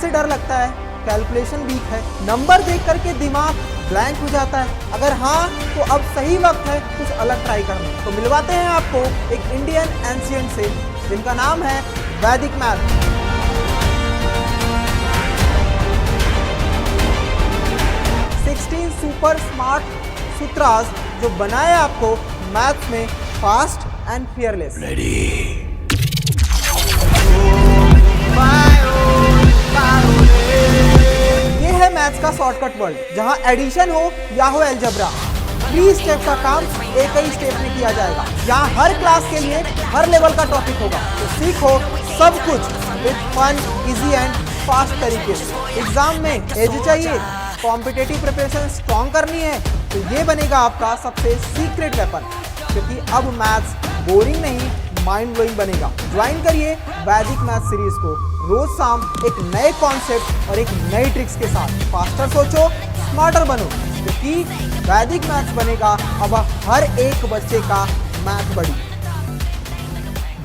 से डर लगता है, कैलकुलेशन वीक है, नंबर देख करके दिमाग ब्लैंक हो जाता है? अगर हाँ तो अब सही वक्त है कुछ अलग ट्राई करने। तो मिलवाते हैं आपको एक इंडियन एंशिएंट से जिनका नाम है वैदिक मैथ। 16 सुपर स्मार्ट सूत्रास जो बनाए आपको मैथ्स में फास्ट एंड फियरलेस। ये है मैथ्स का शॉर्टकट वर्ड, जहां एडिशन हो या हो अलजेब्रा, 3 स्टेप का काम एक ही स्टेप में किया जाएगा। यहाँ हर क्लास के लिए हर लेवल का टॉपिक होगा, तो सीखो सब कुछ with fun, easy and fast तरीके से। एग्जाम में एज चाहिए, कॉम्पिटेटिव प्रिपरेशन स्ट्रॉन्ग करनी है, तो ये बनेगा आपका सबसे सीक्रेट वेपन, क्योंकि अब मैथ्स बोरिंग नहीं माइंड ब्लोइंग बनेगा। ज्वाइन करिए वैदिक मैथ सीरीज को रोज शाम एक नए कॉन्सेप्ट और एक नई ट्रिक्स के साथ। फास्टर सोचो, स्मार्टर बनो, क्योंकि वैदिक मैथ्स बनेगा अब हर एक बच्चे का मैथ बड़ी।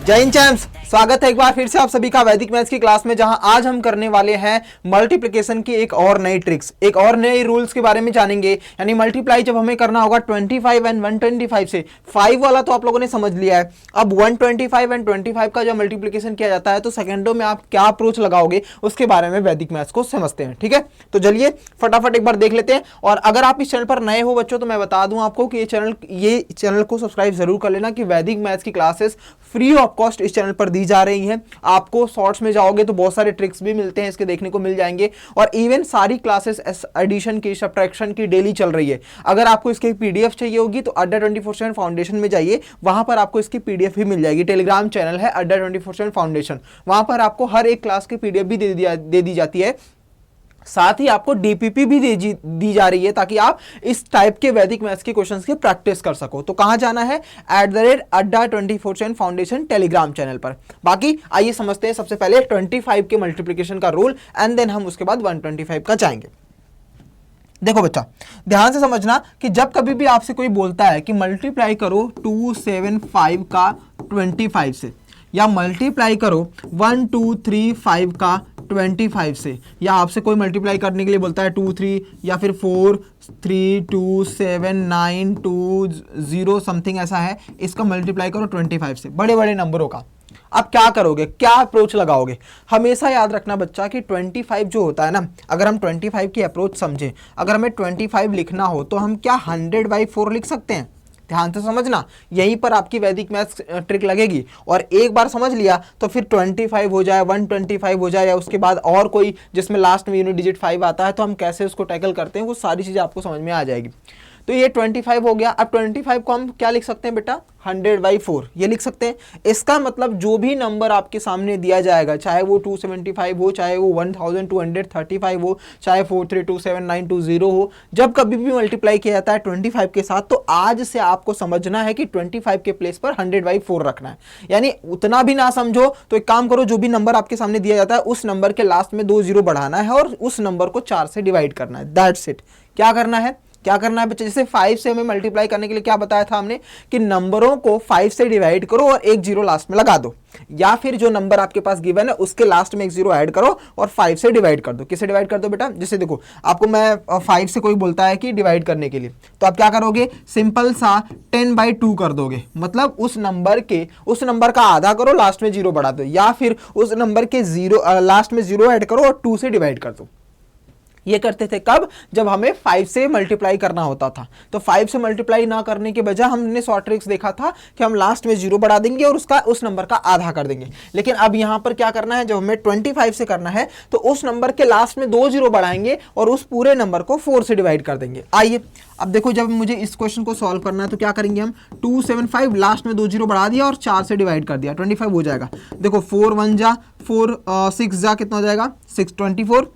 जय हिंद चैम्प्स, स्वागत है एक बार फिर से आप सभी का वैदिक मैथ्स की क्लास में, जहां आज हम करने वाले हैं मल्टीप्लिकेशन की एक और नई ट्रिक्स, एक और नए रूल्स के बारे में जानेंगे। यानी मल्टीप्लाई जब हमें करना होगा 25 एंड 125 से, 5 वाला तो आप लोगों ने समझ लिया है। अब 125 एंड 25 का जब मल्टीप्लिकेशन किया जाता है तो सेकंडों में आप क्या अप्रोच लगाओगे उसके बारे में वैदिक मैथ्स को समझते हैं। ठीक है, तो चलिए फटाफट एक बार देख लेते हैं। और अगर आप इस चैनल पर नए हो बच्चों, तो मैं बता दूं आपको कि ये चैनल को सब्सक्राइब जरूर कर लेना कि वैदिक मैथ्स की क्लासेस फ्री ऑफ कॉस्ट इस चैनल पर दी जा रही हैं। आपको शॉर्ट्स में जाओगे तो बहुत सारे ट्रिक्स भी मिलते हैं, इसके देखने को मिल जाएंगे। और इवन सारी क्लासेस एडिशन की, सब्ट्रैक्शन की डेली चल रही है। अगर आपको इसकी पीडीएफ चाहिए होगी तो अड्डा 24/7 फाउंडेशन में जाइए, वहां पर आपको इसकी पीडीएफ भी मिल जाएगी। टेलीग्राम चैनल है अड्डा 24/7 फाउंडेशन, वहां पर आपको हर एक क्लास की पीडीएफ भी दे दी जाती है। साथ ही आपको डीपीपी भी दी जा रही है, ताकि आप इस टाइप के वैदिक मैथ्स के क्वेश्चंस की प्रैक्टिस कर सको। तो कहां जाना है? @अड्डा 24/7 फाउंडेशन टेलीग्राम चैनल पर। बाकी आइए समझते हैं सबसे पहले 25 के मल्टीप्लिकेशन का रूल, एंड देन हम उसके बाद 125 का जाएंगे। देखो बच्चा, ध्यान से समझना कि जब कभी भी आपसे कोई बोलता है कि मल्टीप्लाई करो 275 का 25 से, या मल्टीप्लाई करो 1235 का 25 से, या आपसे कोई मल्टीप्लाई करने के लिए बोलता है 2 3 या फिर 4 3 2 7 9 2 0 समथिंग ऐसा है, इसका मल्टीप्लाई करो 25 से, बड़े बड़े नंबरों का। आप क्या करोगे, क्या अप्रोच लगाओगे? हमेशा याद रखना बच्चा कि 25 जो होता है ना, अगर हम 25 की अप्रोच समझें, अगर हमें 25 लिखना हो तो हम क्या 100/4 लिख सकते हैं? ध्यान से समझना, यहीं पर आपकी वैदिक मैथ्स ट्रिक लगेगी। और एक बार समझ लिया तो फिर 25 हो जाए, 125 हो जाए, या उसके बाद और कोई जिसमें लास्ट में यूनिट डिजिट 5 आता है, तो हम कैसे उसको टैकल करते हैं, वो सारी चीजें आपको समझ में आ जाएगी। तो ये 25 हो गया। अब 25 को हम क्या लिख सकते हैं बेटा? 100/4 ये लिख सकते हैं। इसका मतलब जो भी नंबर आपके सामने दिया जाएगा, चाहे वो 275 हो, चाहे वो 1235 हो, चाहे 4327920 हो, जब कभी भी मल्टीप्लाई किया जाता है 25 के साथ, तो आज से आपको समझना है कि 25 के प्लेस पर 100/4 रखना है। यानी उतना भी ना समझो तो एक काम करो, जो भी नंबर आपके सामने दिया जाता है उस नंबर के लास्ट में 2 0 बढ़ाना है और उस नंबर को 4 से डिवाइड करना है। That's it. क्या करना है बच्चे? जैसे 5 से हमें मल्टीप्लाई करने के लिए क्या बताया था हमने कि नंबरों को 5 से डिवाइड करो और एक 0 लास्ट में लगा दो, या फिर जो नंबर आपके पास गिवन है उसके लास्ट में एक 0 ऐड करो और 5 से डिवाइड कर दो। किससे डिवाइड कर दो बेटा? जैसे देखो, आपको मैं 5 से कोई बोलता है कि डिवाइड करने के लिए, तो आप क्या करोगे? सिंपल सा 10/2 कर दोगे। मतलब उस नंबर का आधा करो, लास्ट में 0 बढ़ा दो, या फिर उस नंबर के लास्ट में 0 ऐड करो और 2 से डिवाइड कर दो। ये करते थे कब? जब हमें 5 से मल्टीप्लाई करना होता था। तो 5 से मल्टीप्लाई ना करने के बजाय हमने शॉर्ट ट्रिक्स देखा था कि हम लास्ट में 0 बढ़ा देंगे और उस नंबर का आधा कर देंगे। लेकिन अब यहां पर क्या करना है, जब हमें 25 से करना है तो उस नंबर के लास्ट में 2 0 बढ़ाएंगे और उस पूरे नंबर को 4 से डिवाइड कर देंगे। आइए अब देखो, जब मुझे इस क्वेश्चन को सॉल्व करना है तो क्या करेंगे हम? 275 लास्ट में 2 0 बढ़ा दिया और 4 से डिवाइड कर दिया, 25 हो जाएगा। देखो 4 1 जा 4, 6 जा कितना हो जाएगा? 6 24,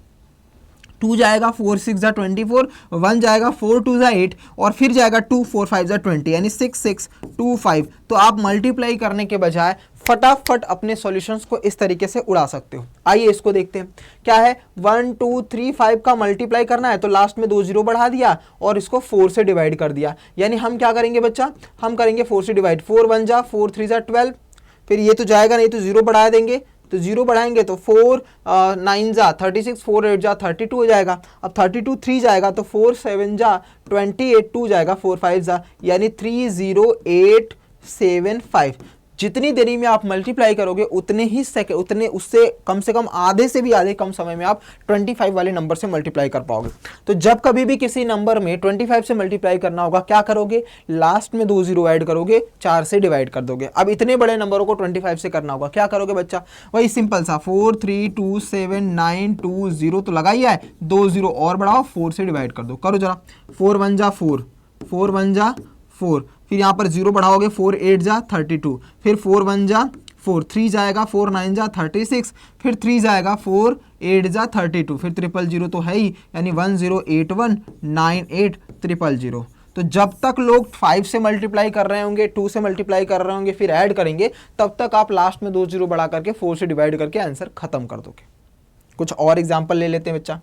2 जाएगा 4 6 जा 24, 1 जाएगा 4 2 जा 8, और फिर जाएगा 2 4 5 जा 20, यानी 6 6 2 5। तो आप मल्टीप्लाई करने के बजाय फटाफट अपने सॉल्यूशंस को इस तरीके से उड़ा सकते हो। आइए इसको देखते हैं। क्या है? 1 2 3 5 का मल्टीप्लाई करना है तो लास्ट में 2 0 बढ़ा दिया और इसको 4 से डिवाइड कर दिया। यानी हम क्या करेंगे बच्चा? हम करेंगे 4 से डिवाइड। 4 1 जा 4 3 जा 12, फिर ये तो जाएगा नहीं तो 0 बढ़ा देंगे, तो 0 बढ़ाएंगे तो 4 9 जा 36, 4 8 जा 32 हो जाएगा। अब 32 3 जाएगा तो 4 7 जा 28, 2 जाएगा 4 5 जा, यानी 30875। जितनी देरी में आप मल्टीप्लाई करोगे उतने ही सेकंड, उतने उससे कम से कम आधे से भी आधे कम समय में आप 25 वाले नंबर से मल्टीप्लाई कर पाओगे। तो जब कभी भी किसी नंबर में 25 से मल्टीप्लाई करना होगा, क्या करोगे, लास्ट में 2 जीरो ऐड करोगे, 4 से डिवाइड कर दोगे। अब इतने बड़े नंबरों को 25 से करना होगा, क्या करोगे बच्चा, वही सिंपल सा 4 3 2 7 9 2 0 तो लगा ही है, 2 जीरो और बढ़ाओ, 4 से डिवाइड कर दो। करो जरा, 4 1 जा 4, 4 1 जा 4, फिर यहाँ पर 0 बढ़ाओगे, 4 8 जा 32, फिर 4 1 जा 4, 3 जाएगा, 4 9 जा 36, फिर 3 जाएगा, 4 8 जा 32, फिर 000 तो है ही, यानी 1081980000। तो जब तक लोग 5 से मल्टीप्लाई कर रहे होंगे, 2 से मल्टीप्लाई कर रहे होंगे, फिर ऐड करेंगे, तब तक आप लास्ट में 2 जीरो बढ़ा करके 4 से डिवाइड करके आंसर खत्म कर दोगे। कुछ और एग्जाम्पल ले लेते हैं बच्चा।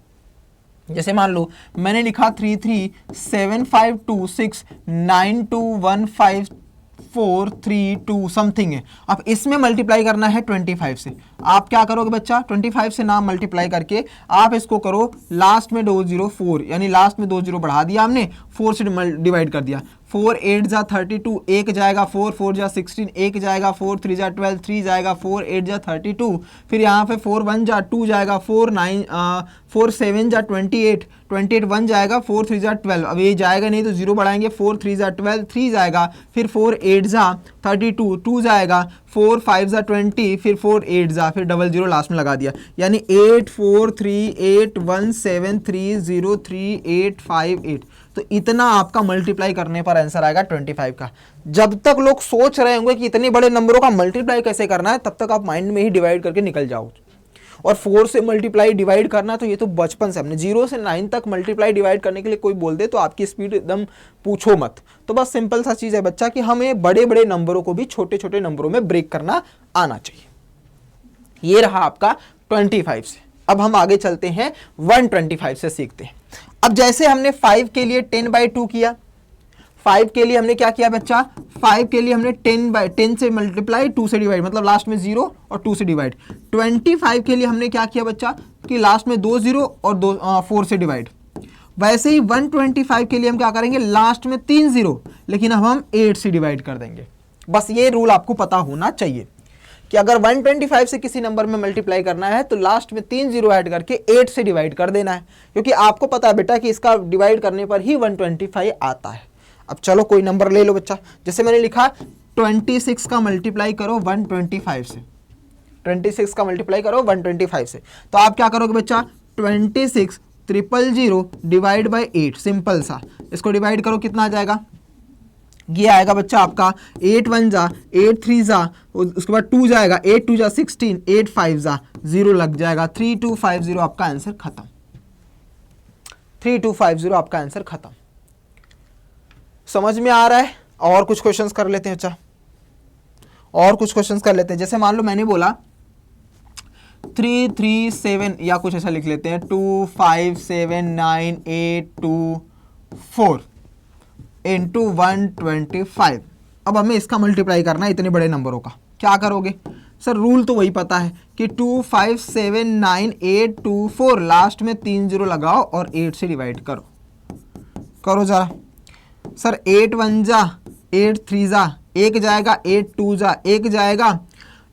जैसे मान लो मैंने लिखा 337526921543 समथिंग है। अब इसमें मल्टीप्लाई करना है 25 से। आप क्या करोगे बच्चा, 25 से नाम मल्टीप्लाई करके आप इसको करो, लास्ट में 2 जीरो 4, यानी लास्ट में 2 जीरो बढ़ा दिया हमने, 4 से डिवाइड कर दिया। 4 8 जा 32, 1 जाएगा, 4 4 जा 16, 1 जाएगा, 4 3 जा 12, 3 जाएगा, 4 8 जा 32, फिर यहाँ पे 4 1 जा 2 जाएगा, 4 7 जा 28, 28 1 जाएगा, 4 3 जा 12, अब ये जाएगा नहीं तो 0 बढ़ाएंगे, 4 3 जा 12, 3 जाएगा, फिर 4 8 जा 32, 2 जाएगा, 4 5 जा 20, फिर 4 8 जा, फिर 00 लास्ट में लगा दिया, यानी 843817303858। तो इतना आपका मल्टीप्लाई करने पर आंसर आएगा 25 का। जब तक लोग सोच रहे होंगे कि इतने बड़े नंबरों का मल्टीप्लाई कैसे करना है, तब तक आप माइंड में ही डिवाइड करके निकल जाओ। और 4 से मल्टीप्लाई डिवाइड करना, तो ये तो बचपन से हमने 0 से 9 तक मल्टीप्लाई डिवाइड करने के लिए कोई बोल दे तो आपकी स्पीड एकदम पूछो मत। तो बस सिंपल सा चीज़ है बच्चा कि हमें बड़े बड़े नंबरों को भी छोटे छोटे नंबरों में ब्रेक करना आना चाहिए। ये रहा आपका 25 से। अब हम आगे चलते हैं 125 से सीखते हैं। अब जैसे हमने 5 के लिए 10/2 किया, 5 के लिए हमने क्या किया बच्चा, 5 के लिए हमने 10 से मल्टीप्लाई, 2 से डिवाइड, मतलब लास्ट में 0 और 2 से डिवाइड। 25 के लिए हमने क्या किया बच्चा कि लास्ट में 2 0 और 4 से डिवाइड। वैसे ही 125 के लिए हम क्या करेंगे, लास्ट में 3 0, लेकिन अब हम 8 से डिवाइड कर देंगे। बस ये रूल आपको पता होना चाहिए कि अगर 125 से किसी नंबर में मल्टीप्लाई करना है तो लास्ट में 3 0 ऐड करके 8 से डिवाइड कर देना है, क्योंकि आपको पता है बेटा कि इसका डिवाइड करने पर ही 125 आता है। अब चलो कोई नंबर ले लो बच्चा। जैसे मैंने लिखा 26 का मल्टीप्लाई करो 125 से, 26 का मल्टीप्लाई करो 125 से, तो आप क्या करोगे बच्चा, 26 000 डिवाइड बाई 8, सिंपल सा। इसको डिवाइड करो, कितना आ जाएगा, ये आएगा बच्चा आपका 8 1 जा 8 3 जा, उसके बाद 2 जाएगा, 8 2 जा 16, 8 5 जा 0 लग जाएगा, 3250 आपका आंसर खत्म। 3250 आपका आंसर खत्म। समझ में आ रहा है? और कुछ क्वेश्चंस कर लेते हैं बच्चा, और कुछ क्वेश्चंस कर लेते हैं। जैसे मान लो मैंने बोला 337 या कुछ ऐसा लिख लेते हैं, 257984 इंटू 125। अब हमें इसका मल्टीप्लाई करना है इतने बड़े नंबरों का। क्या करोगे सर, रूल तो वही पता है कि 257984, लास्ट में 3 0 लगाओ और 8 से डिवाइड करो। करो जरा सर, 8 1 जा 8 3 जा, 1 जाएगा, 8 2 जा 1 जाएगा,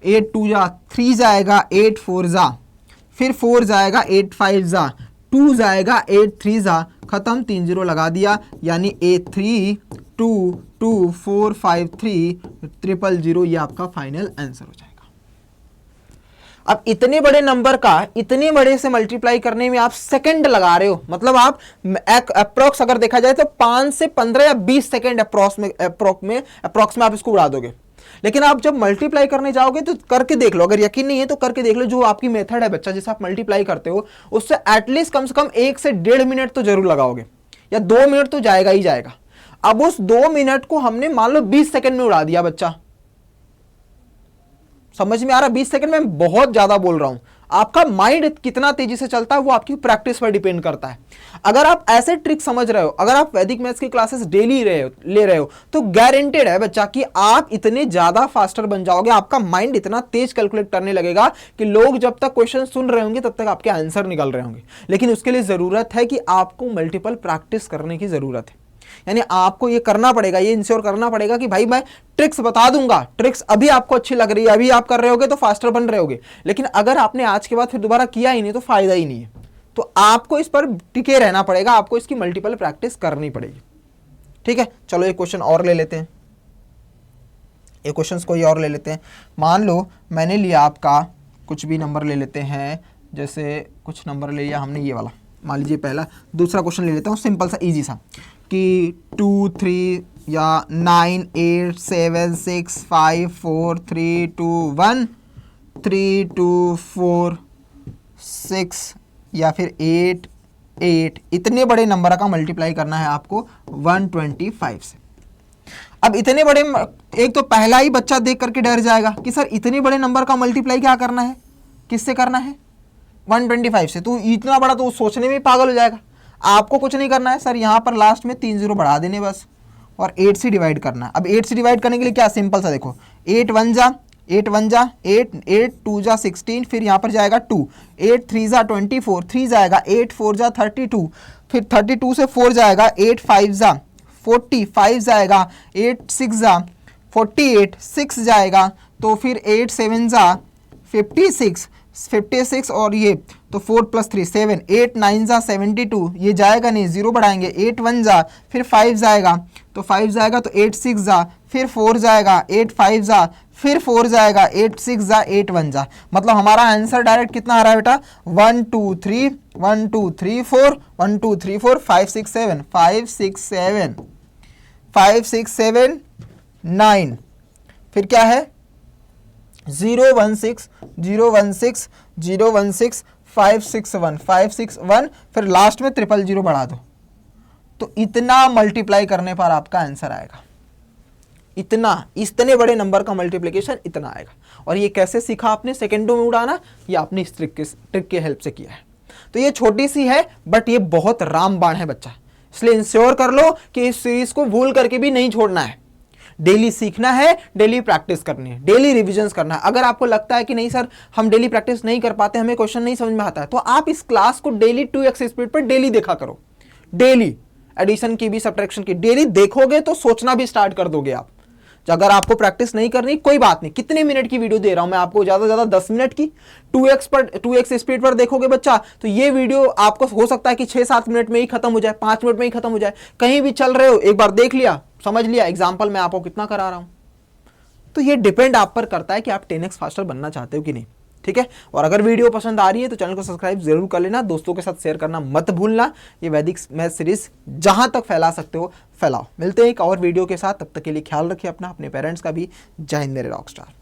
8 2 जा 3 जाएगा, 8 4 जा, फिर 4 जाएगा, 8 5 जा, 2 जाएगा, 8 3 जा, खत्म, 3 0 लगा दिया, यानी 832453 ये आपका फाइनल आंसर हो जाएगा। अब इतने बड़े नंबर का इतने बड़े से मल्टीप्लाई करने में आप सेकंड लगा रहे हो, मतलब आप अप्रोक्स अगर देखा जाए तो 5 से 15 या 20 सेकंड अप्रोक्स में आप इसको उड़ा दोगे। लेकिन आप जब मल्टीप्लाई करने जाओगे तो करके देख लो, अगर यकीन नहीं है तो करके देख लो, जो आपकी मेथड है बच्चा जिसे आप मल्टीप्लाई करते हो उससे एटलीस्ट कम से कम 1 से 1.5 मिनट तो जरूर लगाओगे, या 2 मिनट तो जाएगा ही जाएगा। अब उस 2 मिनट को हमने मान लो 20 सेकंड में उड़ा दिया बच्चा। समझ में आ रहा? 20 सेकंड में बहुत ज्यादा बोल रहा हूं। आपका माइंड कितना तेजी से चलता है वो आपकी प्रैक्टिस पर डिपेंड करता है। अगर आप ऐसे ट्रिक समझ रहे हो, अगर आप वैदिक मैथ्स की क्लासेस डेली ले रहे हो तो गारंटेड है बच्चा कि आप इतने ज्यादा फास्टर बन जाओगे, आपका माइंड इतना तेज कैलकुलेट करने लगेगा कि लोग जब तक क्वेश्चन सुन रहे होंगे तब तक आपके आंसर निकल रहे होंगे। लेकिन उसके लिए जरूरत है कि आपको मल्टीपल प्रैक्टिस करने की जरूरत है। यानी आपको ये करना पड़ेगा, ये इंश्योर करना पड़ेगा कि भाई मैं ट्रिक्स बता दूंगा, ट्रिक्स अभी आपको अच्छी लग रही है, अभी आप कर रहे होगे तो फास्टर बन रहे होगे, लेकिन अगर आपने आज के बाद फिर दोबारा किया ही नहीं तो फायदा ही नहीं है। तो आपको इस पर टिके रहना पड़ेगा, आपको इसकी मल्टीपल प्रैक्टिस करनी पड़ेगी। ठीक है, चलो एक क्वेश्चन और ले लेते हैं, एक क्वेश्चन कोई और ले लेते हैं। मान लो मैंने लिया आपका कुछ भी नंबर ले लेते हैं, जैसे कुछ नंबर ले लिया हमने ये वाला, मान लीजिए पहला, दूसरा क्वेश्चन ले लेता हूँ सिंपल सा इजी सा कि 2 3 या 9 8 7 6 5 4 3 2 1 3 2 4 6 या फिर 8 8 इतने बड़े नंबर का मल्टीप्लाई करना है आपको 125 से। अब इतने बड़े, एक तो पहला ही बच्चा देख करके डर जाएगा कि सर इतने बड़े नंबर का मल्टीप्लाई क्या करना है, किससे करना है, 125 से। तो इतना बड़ा तो सोचने में पागल हो जाएगा। आपको कुछ नहीं करना है सर, यहाँ पर लास्ट में 3 जीरो बढ़ा देने बस और 8 से डिवाइड करना है। अब 8 से डिवाइड करने के लिए क्या, सिंपल सा देखो, 8 1 जा 8 1 जा 8 8 2 जा 16, फिर यहाँ पर जाएगा 2, 8 3 जा 24, 3 जाएगा, 8 4 जा 32, फिर 32 से 4 जाएगा, 8 5 जा 40, 5 जाएगा, 8 6 जा 48, 6 जाएगा, तो फिर 8 7 जा 56, 56 और ये तो 4 + 3 7, 8 9 जा 72, ये जाएगा नहीं, 0 बढ़ाएंगे, 8 1 जा, फिर 5 जाएगा, तो 5 जाएगा तो 8 6 जा, फिर 4 जाएगा, 8 5 जा, फिर 4 जाएगा, 8 6 जा 8 1 जा। मतलब हमारा आंसर डायरेक्ट कितना आ रहा है बेटा, 1 2 3 1 2 3 4 1 2 3 4 5 6 7 5 6 7 5 6 7 9, फिर क्या है 0 1 6 0 1 6 0 1 6 5 6 1 5 6 1, फिर लास्ट में 0 0 बढ़ा दो, तो इतना मल्टीप्लाई करने पर आपका आंसर आएगा। इतने बड़े नंबर का मल्टीप्लिकेशन इतना आएगा। और ये कैसे सीखा आपने सेकंडों में उड़ाना, ये आपने इस ट्रिक के हेल्प से किया है। तो ये छोटी सी है बट ये बहुत रामबाण है बच्चा, इसलिए इंश्योर कर लो कि इस सीरीज को भूल करके भी नहीं छोड़ना है। डेली सीखना है, डेली प्रैक्टिस करनी है, डेली रिविजन्स करना है। अगर आपको लगता है कि नहीं सर हम डेली प्रैक्टिस नहीं कर पाते, हमें क्वेश्चन नहीं समझ में आता है, तो आप इस क्लास को डेली 2x स्पीड पर डेली देखा करो। डेली एडिशन की भी, सब्ट्रैक्शन की डेली देखोगे तो सोचना भी स्टार्ट कर दोगे आप। अगर आपको प्रैक्टिस नहीं करनी कोई बात नहीं, कितने मिनट की वीडियो दे रहा हूं मैं आपको, ज्यादा से ज्यादा 10 मिनट की, 2x स्पीड पर देखोगे बच्चा तो ये वीडियो आपको हो सकता है कि 6-7 मिनट में ही खत्म हो जाए, 5 मिनट में ही खत्म हो जाए। कहीं भी चल रहे हो एक बार देख लिया, समझ लिया, एग्जाम्पल मैं आपको कितना करा रहा हूं। तो ये डिपेंड आप पर करता है कि आप 10x फास्टर बनना चाहते हो कि नहीं। ठीक है, और अगर वीडियो पसंद आ रही है तो चैनल को सब्सक्राइब जरूर कर लेना, दोस्तों के साथ शेयर करना मत भूलना। ये वैदिक मैथ सीरीज जहां तक फैला सकते हो फैलाओ। मिलते हैं एक और वीडियो के साथ, तब तक के लिए ख्याल रखिए अपना, अपने पेरेंट्स का भी। जय हिंद मेरे रॉकस्टार।